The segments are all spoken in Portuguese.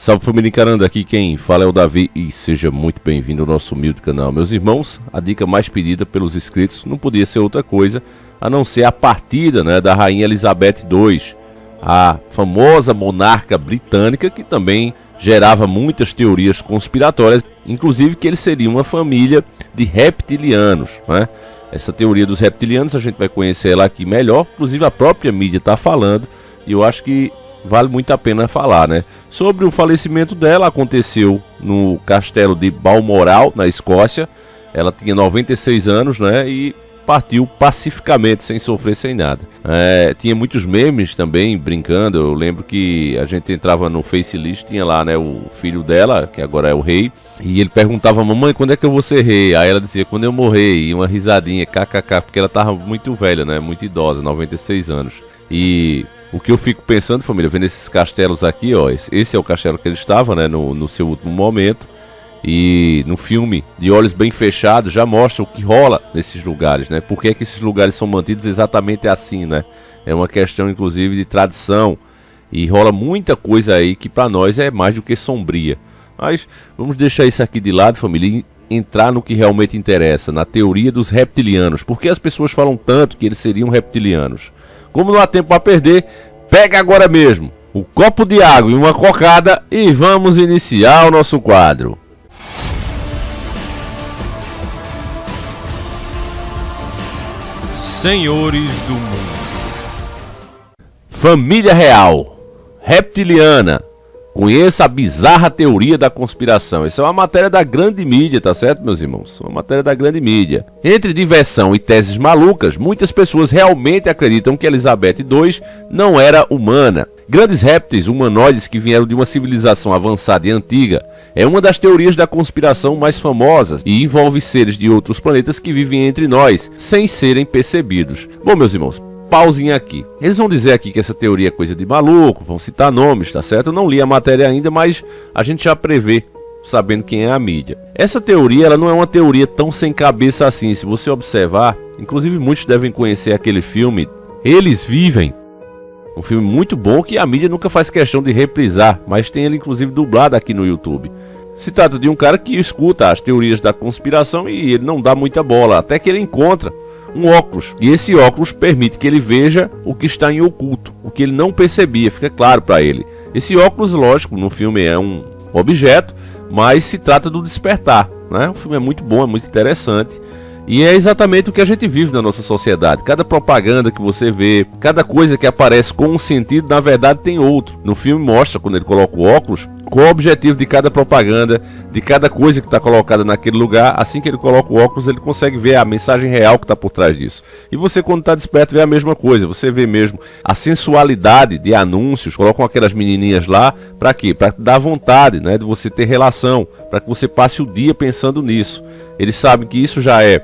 Salve família Encarando, aqui quem fala é o Davi e seja muito bem-vindo ao nosso humilde canal. Meus irmãos, a dica mais pedida pelos inscritos não podia ser outra coisa a não ser a partida, da Rainha Elizabeth II, a famosa monarca britânica que também gerava muitas teorias conspiratórias, inclusive que eles seriam uma família de reptilianos, Essa teoria dos reptilianos a gente vai conhecer ela aqui melhor, inclusive a própria mídia está falando e eu acho que vale muito a pena falar, Sobre o falecimento dela, aconteceu no castelo de Balmoral, na Escócia. Ela tinha 96 anos, e partiu pacificamente, sem sofrer, sem nada. Tinha muitos memes também, brincando. Eu lembro que a gente entrava no Facelist, tinha lá, o filho dela, que agora é o rei. E ele perguntava, mamãe, quando é que eu vou ser rei? Aí ela dizia, quando eu morrer. E uma risadinha, kkk, porque ela tava muito velha, muito idosa, 96 anos. E o que eu fico pensando, família, vendo esses castelos aqui, esse é o castelo que ele estava, no seu último momento. E no filme, de olhos bem fechados, já mostra o que rola nesses lugares, Por que é que esses lugares são mantidos exatamente assim, É uma questão, inclusive, de tradição. E rola muita coisa aí que para nós é mais do que sombria. Mas vamos deixar isso aqui de lado, família, e entrar no que realmente interessa, na teoria dos reptilianos. Por que as pessoas falam tanto que eles seriam reptilianos? Como não há tempo a perder, pega agora mesmo o copo de água e uma cocada e vamos iniciar o nosso quadro. Senhores do Mundo. Família real, reptiliana. Conheça a bizarra teoria da conspiração. Isso é uma matéria da grande mídia, tá certo, meus irmãos? Uma matéria da grande mídia. Entre diversão e teses malucas, muitas pessoas realmente acreditam que Elizabeth II não era humana. Grandes répteis humanoides que vieram de uma civilização avançada e antiga é uma das teorias da conspiração mais famosas e envolve seres de outros planetas que vivem entre nós, sem serem percebidos. Bom, meus irmãos, pausinha aqui. Eles vão dizer aqui que essa teoria é coisa de maluco, vão citar nomes, tá certo? Eu não li a matéria ainda, mas a gente já prevê, sabendo quem é a mídia. Essa teoria, ela não é uma teoria tão sem cabeça assim. Se você observar, inclusive muitos devem conhecer aquele filme Eles Vivem. Um filme muito bom que a mídia nunca faz questão de reprisar, mas tem ele inclusive dublado aqui no YouTube. Se trata de um cara que escuta as teorias da conspiração e ele não dá muita bola, até que ele encontra um óculos, e esse óculos permite que ele veja o que está em oculto, o que ele não percebia, fica claro para ele. Esse óculos, lógico, no filme é um objeto, mas se trata do despertar, O filme é muito bom, é muito interessante, e é exatamente o que a gente vive na nossa sociedade. Cada propaganda que você vê, cada coisa que aparece com um sentido, na verdade tem outro. No filme mostra, quando ele coloca o óculos, qual o objetivo de cada propaganda, de cada coisa que está colocada naquele lugar. Assim que ele coloca o óculos, ele consegue ver a mensagem real que está por trás disso. E você, quando está desperto, vê a mesma coisa. Você vê mesmo a sensualidade de anúncios. Colocam aquelas menininhas lá, para quê? Para dar vontade, de você ter relação, para que você passe o dia pensando nisso. Eles sabem que isso já é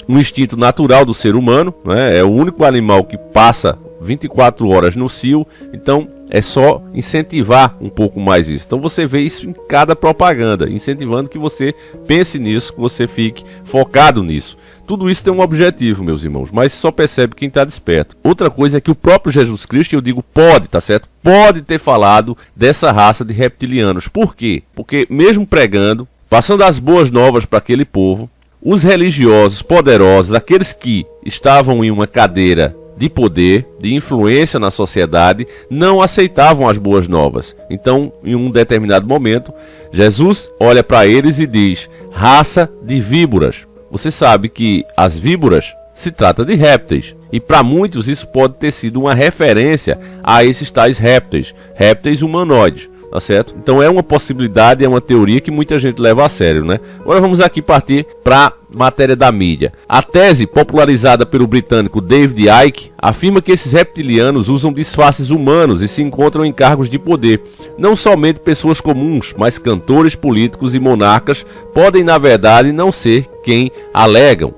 um instinto natural do ser humano, É o único animal que passa 24 horas no cio, então é só incentivar um pouco mais isso. Então você vê isso em cada propaganda, incentivando que você pense nisso, que você fique focado nisso. Tudo isso tem um objetivo, meus irmãos, mas só percebe quem está desperto. Outra coisa é que o próprio Jesus Cristo, eu digo pode, tá certo? Pode ter falado dessa raça de reptilianos. Por quê? Porque mesmo pregando, passando as boas novas para aquele povo, os religiosos poderosos, aqueles que estavam em uma cadeira de poder, de influência na sociedade, não aceitavam as boas novas. Então, em um determinado momento, Jesus olha para eles e diz, raça de víboras. Você sabe que as víboras se trata de répteis. E para muitos isso pode ter sido uma referência a esses tais répteis humanoides. Tá certo? Então é uma possibilidade, é uma teoria que muita gente leva a sério, Agora vamos aqui partir para a matéria da mídia. A tese popularizada pelo britânico David Icke afirma que esses reptilianos usam disfarces humanos e se encontram em cargos de poder. Não somente pessoas comuns, mas cantores, políticos e monarcas podem, na verdade, não ser quem alegam.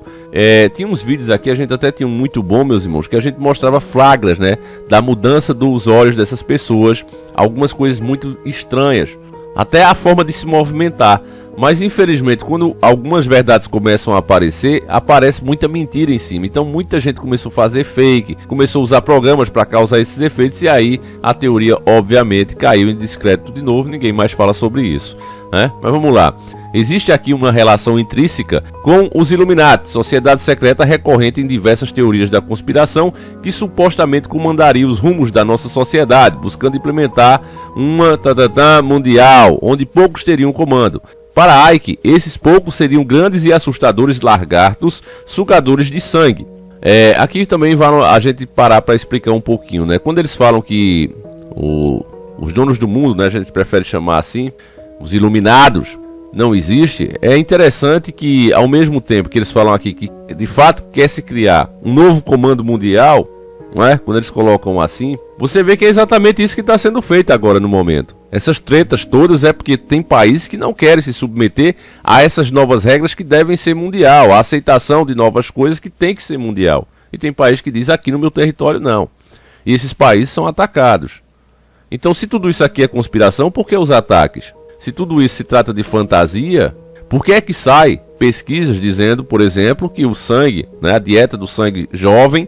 Tinha uns vídeos aqui, a gente até tinha um muito bom, meus irmãos, que a gente mostrava flagras, da mudança dos olhos dessas pessoas, algumas coisas muito estranhas, até a forma de se movimentar. Mas infelizmente, quando algumas verdades começam a aparecer, aparece muita mentira em cima. Então muita gente começou a fazer fake, começou a usar programas para causar esses efeitos, e aí a teoria obviamente caiu em descrédito de novo, ninguém mais fala sobre isso, né? Mas vamos lá. Existe aqui uma relação intrínseca com os Illuminati, sociedade secreta recorrente em diversas teorias da conspiração que supostamente comandaria os rumos da nossa sociedade, buscando implementar uma mundial, onde poucos teriam comando. Para Icke, esses poucos seriam grandes e assustadores lagartos sugadores de sangue. Aqui também vale a gente parar para explicar um pouquinho, né? Quando eles falam que os donos do mundo, né, a gente prefere chamar assim, os iluminados, não existe, é interessante que, ao mesmo tempo que eles falam aqui que de fato quer se criar um novo comando mundial, não é? Quando eles colocam assim, você vê que é exatamente isso que está sendo feito agora no momento. Essas tretas todas é porque tem países que não querem se submeter a essas novas regras que devem ser mundial, a aceitação de novas coisas que tem que ser mundial. E tem país que diz aqui no meu território não. E esses países são atacados. Então, se tudo isso aqui é conspiração, por que os ataques? Se tudo isso se trata de fantasia, por que é que sai pesquisas dizendo, por exemplo, que o sangue, né, a dieta do sangue jovem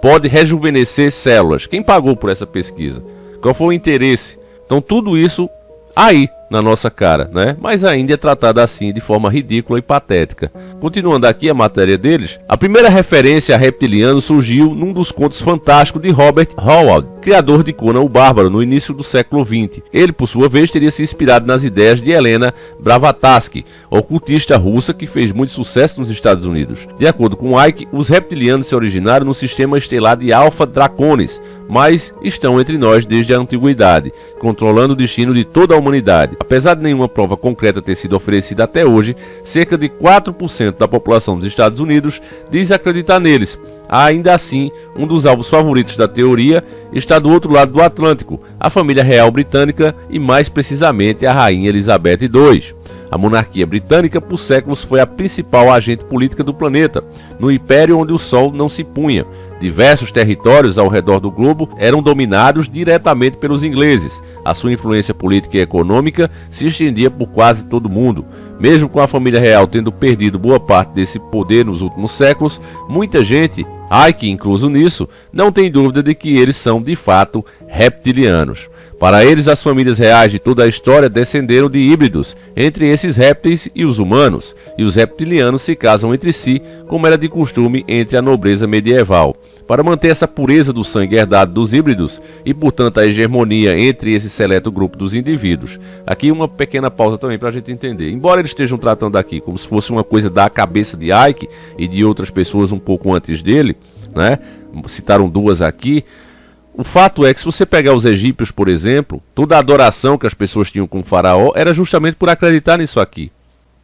pode rejuvenescer células? Quem pagou por essa pesquisa? Qual foi o interesse? Então tudo isso aí na nossa cara, né? Mas ainda é tratado assim de forma ridícula e patética. Continuando aqui a matéria deles, a primeira referência a reptiliano surgiu num dos contos fantásticos de Robert Howard, criador de Conan o Bárbaro, no início do século XX. Ele, por sua vez, teria se inspirado nas ideias de Helena Blavatsky, ocultista russa que fez muito sucesso nos Estados Unidos. De acordo com Icke, os reptilianos se originaram no sistema estelar de Alpha Draconis, mas estão entre nós desde a antiguidade, controlando o destino de toda a humanidade. Apesar de nenhuma prova concreta ter sido oferecida até hoje, cerca de 4% da população dos Estados Unidos diz acreditar neles. Ainda assim, um dos alvos favoritos da teoria está do outro lado do Atlântico, a família real britânica e mais precisamente a rainha Elizabeth II. A monarquia britânica por séculos foi a principal agente política do planeta, no império onde o sol não se punha. Diversos territórios ao redor do globo eram dominados diretamente pelos ingleses. A sua influência política e econômica se estendia por quase todo o mundo. Mesmo com a família real tendo perdido boa parte desse poder nos últimos séculos, muita gente, Icke incluso nisso, não tem dúvida de que eles são de fato reptilianos. Para eles, as famílias reais de toda a história descenderam de híbridos entre esses répteis e os humanos, e os reptilianos se casam entre si, como era de costume entre a nobreza medieval. Para manter essa pureza do sangue herdado dos híbridos e, portanto, a hegemonia entre esse seleto grupo dos indivíduos. Aqui uma pequena pausa também para a gente entender. Embora eles estejam tratando aqui como se fosse uma coisa da cabeça de Icke e de outras pessoas um pouco antes dele, né? Citaram duas aqui. O fato é que se você pegar os egípcios, por exemplo, toda a adoração que as pessoas tinham com o faraó era justamente por acreditar nisso aqui.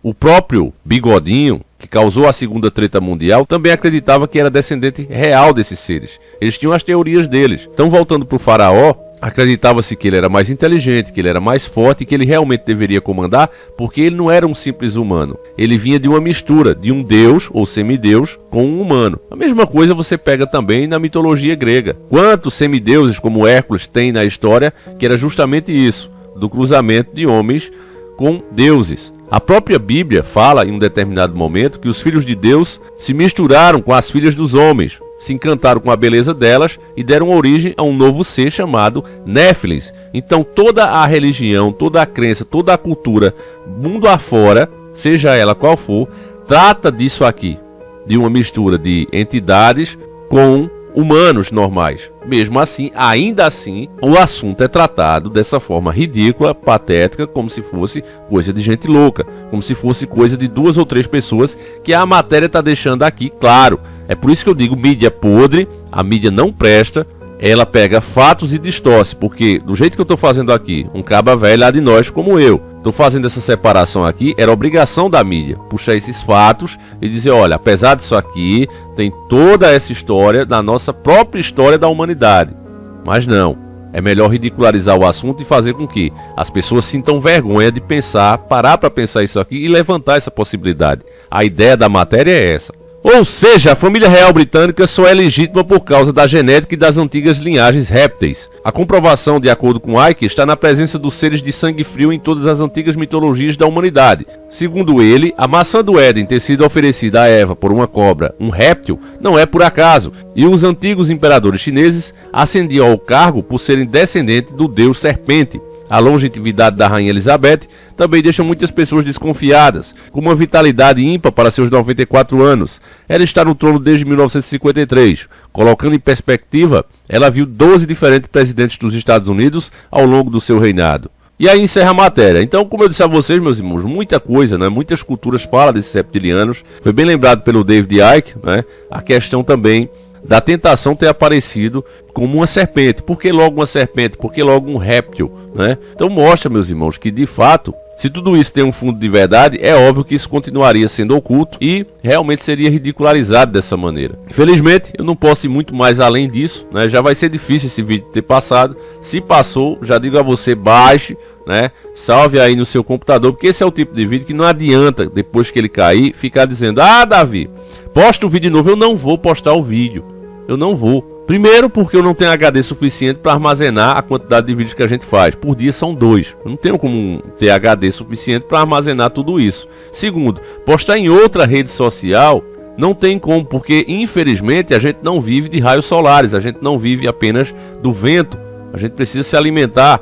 O próprio Bigodinho, que causou a segunda treta mundial, também acreditava que era descendente real desses seres. Eles tinham as teorias deles. Então, voltando para o faraó, acreditava-se que ele era mais inteligente, que ele era mais forte e que ele realmente deveria comandar, porque ele não era um simples humano. Ele vinha de uma mistura de um deus ou semideus com um humano. A mesma coisa você pega também na mitologia grega. Quantos semideuses como Hércules tem na história, que era justamente isso, do cruzamento de homens com deuses. A própria Bíblia fala em um determinado momento que os filhos de Deus se misturaram com as filhas dos homens, se encantaram com a beleza delas e deram origem a um novo ser chamado Néfilis. Então toda a religião, toda a crença, toda a cultura, mundo afora, seja ela qual for, trata disso aqui, de uma mistura de entidades com humanos normais. Mesmo assim, ainda assim, o assunto é tratado dessa forma ridícula, patética, como se fosse coisa de gente louca, como se fosse coisa de 2 ou 3 pessoas, que a matéria está deixando aqui claro. É por isso que eu digo mídia podre, a mídia não presta, ela pega fatos e distorce, porque do jeito que eu estou fazendo aqui, um caba velho lá de nós como eu, estou fazendo essa separação aqui, era obrigação da mídia, puxar esses fatos e dizer, olha, apesar disso aqui, tem toda essa história da nossa própria história da humanidade. Mas não, é melhor ridicularizar o assunto e fazer com que as pessoas sintam vergonha de pensar, parar para pensar isso aqui e levantar essa possibilidade. A ideia da matéria é essa. Ou seja, a família real britânica só é legítima por causa da genética e das antigas linhagens répteis. A comprovação, de acordo com Icke, está na presença dos seres de sangue frio em todas as antigas mitologias da humanidade. Segundo ele, a maçã do Éden ter sido oferecida a Eva por uma cobra, um réptil, não é por acaso, e os antigos imperadores chineses ascendiam ao cargo por serem descendentes do deus serpente. A longevidade da Rainha Elizabeth também deixa muitas pessoas desconfiadas, com uma vitalidade ímpar para seus 94 anos. Ela está no trono desde 1953. Colocando em perspectiva, ela viu 12 diferentes presidentes dos Estados Unidos ao longo do seu reinado. E aí encerra a matéria. Então, como eu disse a vocês, meus irmãos, muita coisa, né? Muitas culturas falam desses reptilianos. Foi bem lembrado pelo David Icke, né? A questão também da tentação ter aparecido como uma serpente. Por que logo uma serpente? Por que logo um réptil, né? Então mostra, meus irmãos, que de fato, se tudo isso tem um fundo de verdade, é óbvio que isso continuaria sendo oculto e realmente seria ridicularizado dessa maneira. Infelizmente, eu não posso ir muito mais além disso, né? Já vai ser difícil esse vídeo ter passado. Se passou, já digo a você, baixe, né? Salve aí no seu computador, porque esse é o tipo de vídeo que não adianta, depois que ele cair, ficar dizendo: ah, Davi, posta o vídeo de novo. Eu não vou postar o vídeo. Eu não vou. Primeiro, porque eu não tenho HD suficiente para armazenar a quantidade de vídeos que a gente faz. Por dia são 2. Eu não tenho como ter HD suficiente para armazenar tudo isso. Segundo, postar em outra rede social não tem como, porque infelizmente a gente não vive de raios solares. A gente não vive apenas do vento. A gente precisa se alimentar.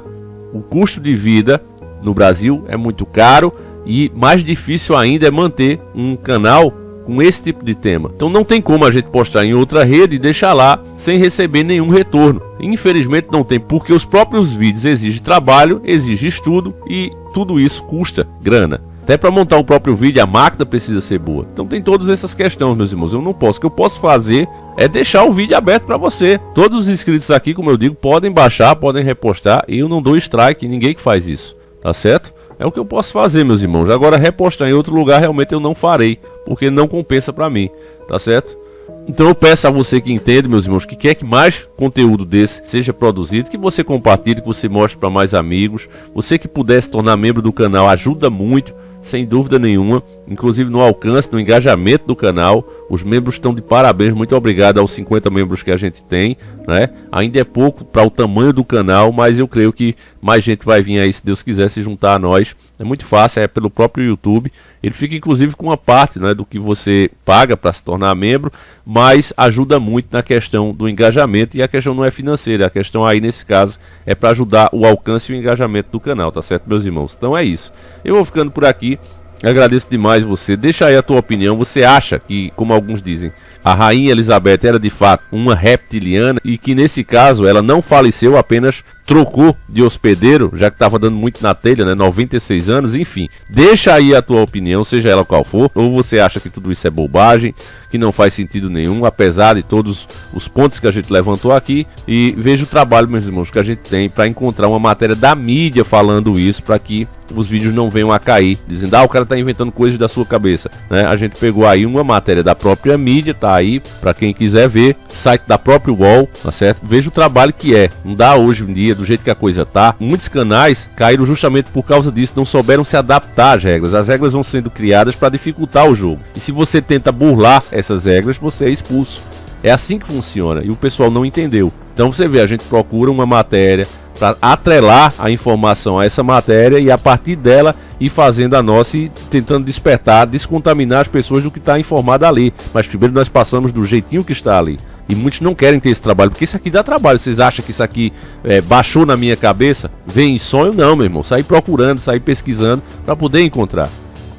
O custo de vida no Brasil é muito caro e mais difícil ainda é manter um canal com esse tipo de tema. Então não tem como a gente postar em outra rede e deixar lá sem receber nenhum retorno. Infelizmente não tem, porque os próprios vídeos exigem trabalho, exigem estudo e tudo isso custa grana. Até para montar o próprio vídeo a máquina precisa ser boa. Então tem todas essas questões, meus irmãos. Eu não posso. O que eu posso fazer é deixar o vídeo aberto para você. Todos os inscritos aqui, como eu digo, podem baixar, podem repostar e eu não dou strike em ninguém que faz isso. Tá certo? É o que eu posso fazer, meus irmãos. Agora, repostar em outro lugar, realmente eu não farei, porque não compensa para mim, tá certo? Então eu peço a você que entende, meus irmãos, que quer que mais conteúdo desse seja produzido, que você compartilhe, que você mostre para mais amigos. Você que puder se tornar membro do canal ajuda muito, sem dúvida nenhuma, inclusive no alcance, no engajamento do canal. Os membros estão de parabéns, muito obrigado aos 50 membros que a gente tem, né? Ainda é pouco para o tamanho do canal, mas eu creio que mais gente vai vir aí, se Deus quiser, se juntar a nós. É muito fácil, é pelo próprio YouTube. Ele fica inclusive com uma parte, né, do que você paga para se tornar membro, mas ajuda muito na questão do engajamento, e a questão não é financeira, a questão aí nesse caso é para ajudar o alcance e o engajamento do canal, tá certo, meus irmãos? Então é isso. Eu vou ficando por aqui. Agradeço demais você. Deixa aí a tua opinião. Você acha que, como alguns dizem, a Rainha Elizabeth era de fato uma reptiliana e que nesse caso ela não faleceu, apenas trocou de hospedeiro, já que estava dando muito na telha, né? 96 anos, enfim. Deixa aí a tua opinião, seja ela qual for. Ou você acha que tudo isso é bobagem, que não faz sentido nenhum, apesar de todos os pontos que a gente levantou aqui. E veja o trabalho, meus irmãos, que a gente tem para encontrar uma matéria da mídia falando isso, para que os vídeos não venham a cair, dizendo: ah, o cara tá inventando coisas da sua cabeça, né? A gente pegou aí uma matéria da própria mídia, tá aí para quem quiser ver, site da própria UOL, tá certo? Veja o trabalho que é. Não dá hoje em dia, do jeito que a coisa tá. Muitos canais caíram justamente por causa disso, não souberam se adaptar às regras. As regras vão sendo criadas para dificultar o jogo. E se você tenta burlar essas regras, você é expulso. É assim que funciona e o pessoal não entendeu. Então você vê, a gente procura uma matéria para atrelar a informação a essa matéria e a partir dela ir fazendo a nossa e tentando despertar, descontaminar as pessoas do que está informado ali. Mas primeiro nós passamos do jeitinho que está ali. E muitos não querem ter esse trabalho, porque isso aqui dá trabalho. Vocês acham que isso aqui baixou na minha cabeça? Vem em sonho? Não, meu irmão. Sair procurando, sair pesquisando para poder encontrar.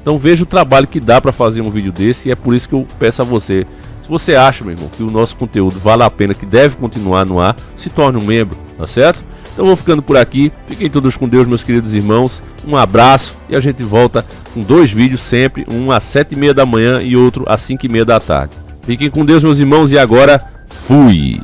Então veja o trabalho que dá para fazer um vídeo desse, e é por isso que eu peço a você, se você acha, meu irmão, que o nosso conteúdo vale a pena, que deve continuar no ar, se torne um membro, tá certo? Então eu vou ficando por aqui. Fiquem todos com Deus, meus queridos irmãos. Um abraço e a gente volta com 2 vídeos sempre, um às 7h30 da manhã e outro às 5h30 da tarde. Fiquem com Deus, meus irmãos, e agora fui!